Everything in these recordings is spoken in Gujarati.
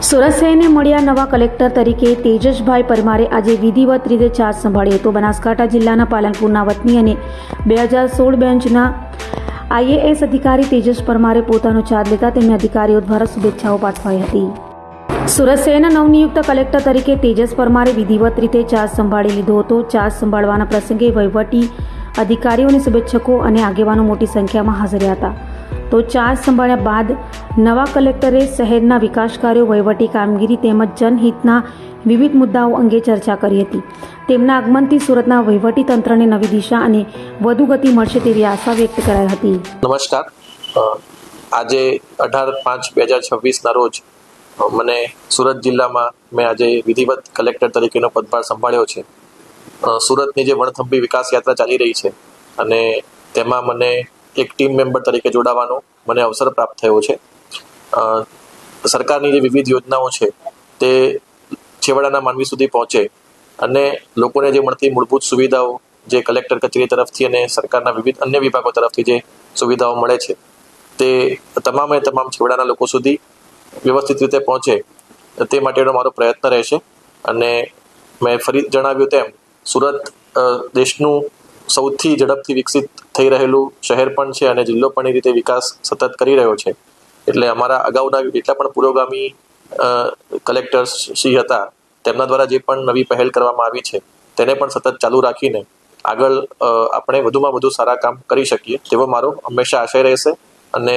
સુરત શહેરને મળ્યા નવા કલેક્ટર તરીકે તેજસભાઈ પરમારે આજે વિધિવત રીતે ચાર્જ સંભાળ્યો હતો. બનાસકાંઠા જિલ્લાના પાલનપુરના વતની અને 2016 બેન્ચના IAS અધિકારી તેજસ પરમારે પોતાનો ચાર્જ લેતા તેમને અધિકારીઓ દ્વારા શુભેચ્છાઓ પાઠવાઈ હતી. સુરત શહેરના નવનિયુક્ત કલેક્ટર તરીકે તેજસ પરમારે વિધિવત રીતે ચાર્જ સંભાળી લીધો હતો. ચાર્જ સંભાળવાના પ્રસંગે વહીવટી અધિકારીઓને શુભેચ્છકો અને આગેવાનો મોટી સંખ્યામાં હાજર હતા. તો ચાર્જ સંભાળ્યા બાદ નવા કલેક્ટરે શહેરના વિકાસ કાર્યો, વહીવટી કામગીરી તેમજ જનહિતના વિવિધ મુદ્દાઓ અંગે ચર્ચા કરી હતી. તેમના આગમનથી સુરતના વહીવટી તંત્રને નવી દિશા અને વધુ ગતિ મળશે તેવી આશા વ્યક્ત કરાઈ હતી. નમસ્કાર. આજે 18/5/2026 ના રોજ મને સુરત જિલ્લામાં મેં આજે વિધિવત કલેક્ટર તરીકેનો પદભાર સંભાળ્યો છે. સુરતની જે વણથંભી વિકાસ યાત્રા ચાલી રહી છે અને તેમાં મને એક ટીમ મેમ્બર તરીકે જોડાવાનો મને અવસર પ્રાપ્ત થયો છે. સરકારની જે વિવિધ યોજનાઓ છે તે છેવાડાના માનવી સુધી પહોંચે અને લોકોને જે મળતી મૂળભૂત સુવિધાઓ જે કલેક્ટર કચેરી તરફથી અને સરકારના વિવિધ અન્ય વિભાગો તરફથી જે સુવિધાઓ મળે છે તે તમામે તમામ છેવાડાના લોકો સુધી વ્યવસ્થિત રીતે પહોંચે તે માટેનો મારો પ્રયત્ન રહેશે. અને મેં ફરી જણાવ્યું તેમ સુરત દેશનું સૌથી ઝડપથી વિકસિત થઈ રહેલું શહેર પણ છે અને જિલ્લો પણ એ રીતે વિકાસ સતત કરી રહ્યો છે. એટલે અમારા અગાઉના જેટલા પણ પુરોગામી કલેક્ટર્સ શ્રી હતા તેમના દ્વારા જે પણ નવી પહેલ કરવામાં આવી છે તેને પણ સતત ચાલુ રાખીને આગળ આપણે વધુમાં વધુ સારા કામ કરી શકીએ તેવો મારો હંમેશા આશય રહેશે અને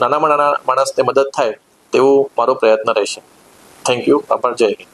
નાનામાં નાના માણસને મદદ થાય તેવું મારો પ્રયત્ન રહેશે. Thank you. આભાર. જય હિન્દ.